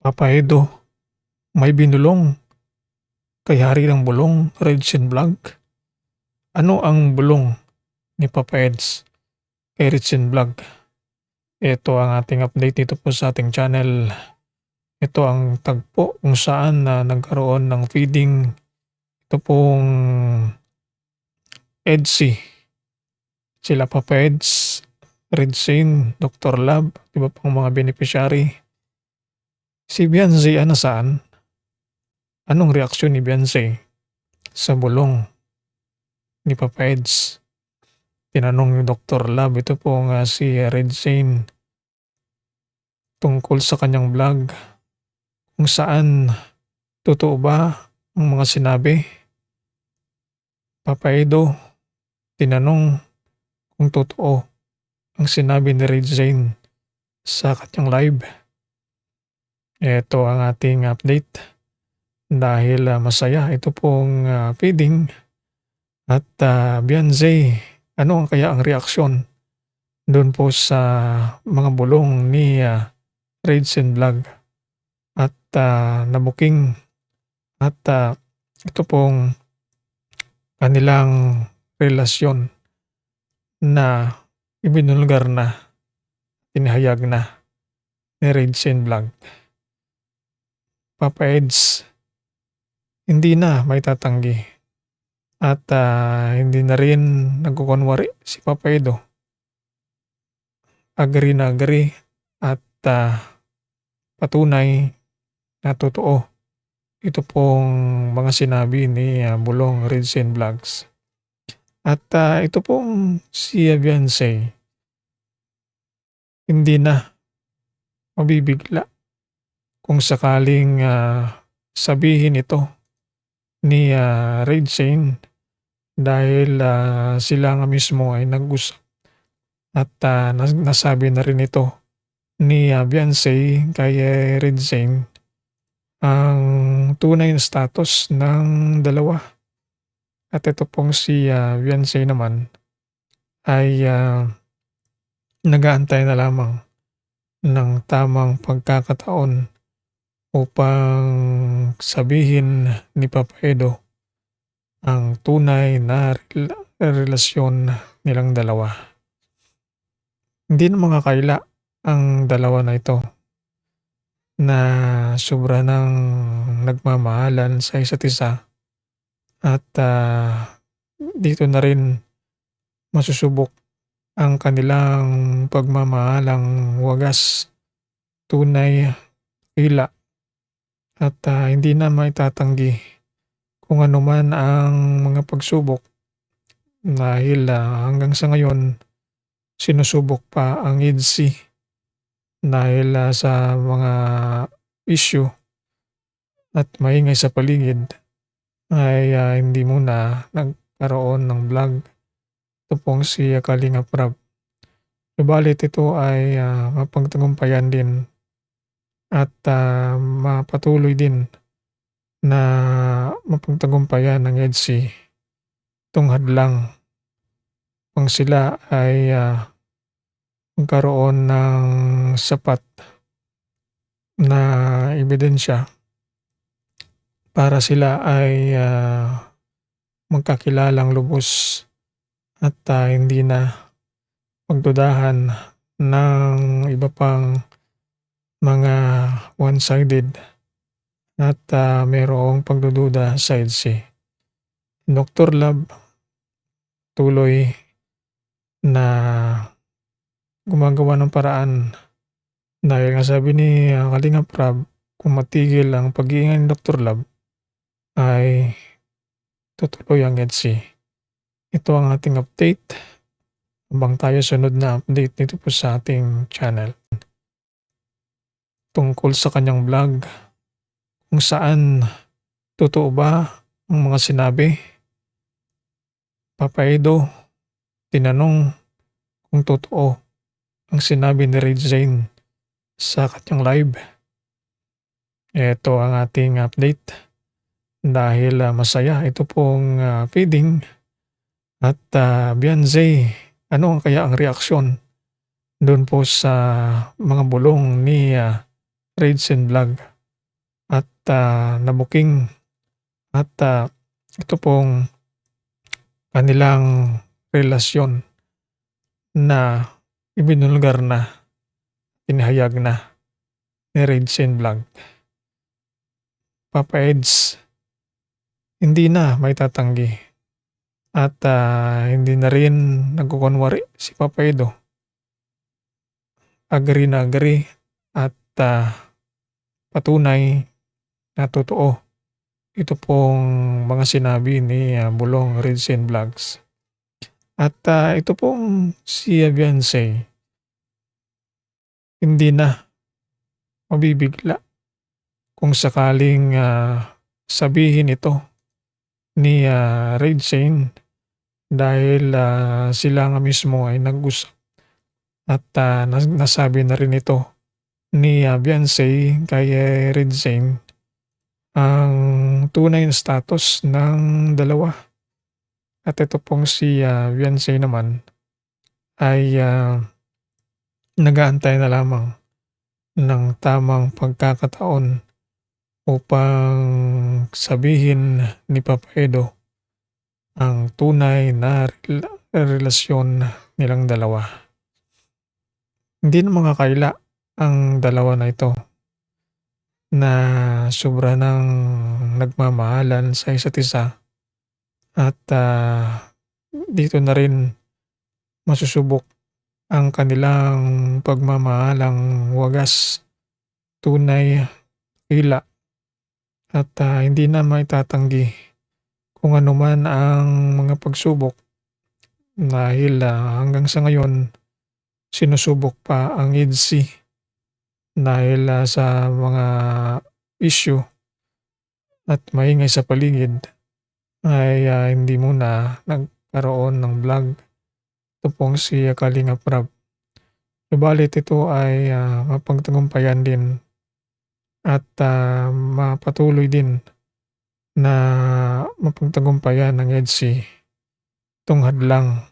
Papa Edo, may binulong kay Hari ng Bulong, Redsin Vlog. Ano ang bulong ni Papa Eds kay Redsin Vlog? Ito ang ating update dito po sa ating channel. Ito ang tagpo kung saan nagkaroon ng feeding. Ito pong Edsy. Sila Papa Eds, Redsin, Dr. Lab, iba pang mga beneficiary. Si Beyonce nasaan? Anong reaksyon ni Beyonce sa bulong ni Papa Eds? Tinanong ni Dr. Lab, ito po nga si Red Zane tungkol sa kanyang vlog kung saan totoo ba ang mga sinabi. Papa Edo, tinanong kung totoo ang sinabi ni Red Zane sa kanyang live. Ito ang ating update dahil masaya ito pong feeding at Beyonce, ano ang kaya ang reaksyon doon po sa mga bulong ni Redsin Vlog at nabuking at ito pong kanilang relasyon na ibinulgar na, inihayag na ni Redsin Vlog. Papa Eds, hindi na may tatanggi at hindi na rin nagkukunwari si Papa Edo. Agree na agree at patunay na totoo ito pong mga sinabi ni Bulong Redsin Vlogs. At ito pong si Beyonce hindi na mabibigla kung sakaling sabihin ito ni Redsin dahil sila nga mismo ay nag-usap at nasabi na rin ito ni Beyonce kay Redsin ang tunay na status ng dalawa. At ito pong si Beyonce naman ay nag-aantay na lamang ng tamang pagkakataon upang sabihin ni Papa Edo ang tunay na relasyon nilang dalawa. Hindi na makakaila ang dalawa na ito na sobra ng nagmamahalan sa isa't isa at dito na rin masusubok ang kanilang pagmamahalang wagas, tunay, hila at hindi na maitatanggi kung ano man ang mga pagsubok dahil hanggang sa ngayon sinusubok pa ang EDC dahil sa mga issue at maingay sa paligid ay hindi muna nagkaroon ng vlog. Ito pong si Kalinga Prab. Subalit ito ay mapagtagumpayan din at mapatuloy din na mapagtagumpayan ng EDC itong hadlang kung sila ay magkaroon ng sapat na ebidensya para sila ay magkakilalang lubos at hindi na pagdudahan ng iba pang mga one-sided at mayroong pagdududa sa EDC. Dr. Lab tuloy na gumagawa ng paraan dahil nga sabi ni Kalinga Prab kung matigil ang pag-iingay ni Dr. Lab ay tutuloy ang EDC. Ito ang ating update. Habang tayo sunod na update dito po sa ating channel tungkol sa kanyang vlog kung saan totoo ba ang mga sinabi. Papa Edo, tinanong kung totoo ang sinabi ni Red Zane sa kanyang live. Ito ang ating update dahil masaya ito pong feeding at Beyonce, ano ang kaya ang reaksyon doon po sa mga bulong ni Redsen Vlog at nabuking at ito pong kanilang relasyon na ibinulgar na, inihayag na ni Redsen Vlog. Papa Eds, hindi na maitatanggi at hindi na rin nagkukunwari si Papa Edo. Agree na agree at patunay na totoo ito pong mga sinabi ni Bulong Redsen Vlogs. At ito pong si Beyonce hindi na mabibigla kung sakaling sabihin ito ni Redsen dahil sila nga mismo ay nag-usap at nasabi na rin ito ni Beyonce kay Redsen ang tunay na status ng dalawa. At ito pong si Beyonce naman ay nag-aantay na lamang ng tamang pagkakataon upang sabihin ni Papa Edo ang tunay na relasyon nilang dalawa. Hindi na makakaila ang dalawa na ito na sobra ng nagmamahalan sa isa't isa at dito na rin masusubok ang kanilang pagmamahalang wagas, tunay, hila at hindi na maitatanggi kung ano man ang mga pagsubok dahil hanggang sa ngayon sinusubok pa ang EDC dahil sa mga issue at maingay sa paligid ay hindi muna nagkaroon ng vlog. Ito pong si Kalingap Rab. Subalit ito ay mapagtagumpayan din at mapatuloy din na mapagtagumpayan ng EDC itong hadlang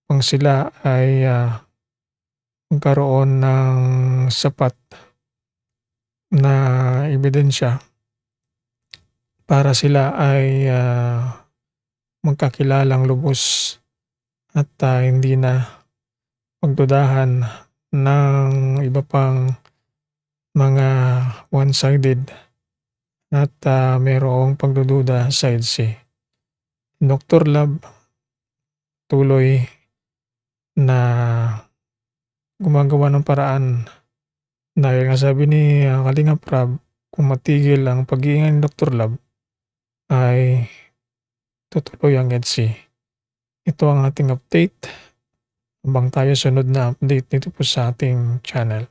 kung sila ay magkaroon ng sapat na ebidensya para sila ay magkakilalang lubos at hindi na magdudahan ng iba pang mga one-sided at mayroong pagdududa sa EDC. Dr. Love tuloy na gumagawa ng paraan dahil nga sabi ni Kalingap Rab kung matigil ang pag-iingay ni Dr. Love ay tutuloy ang EDC. Ito ang ating update. Habang tayo sunod na update dito po sa ating channel.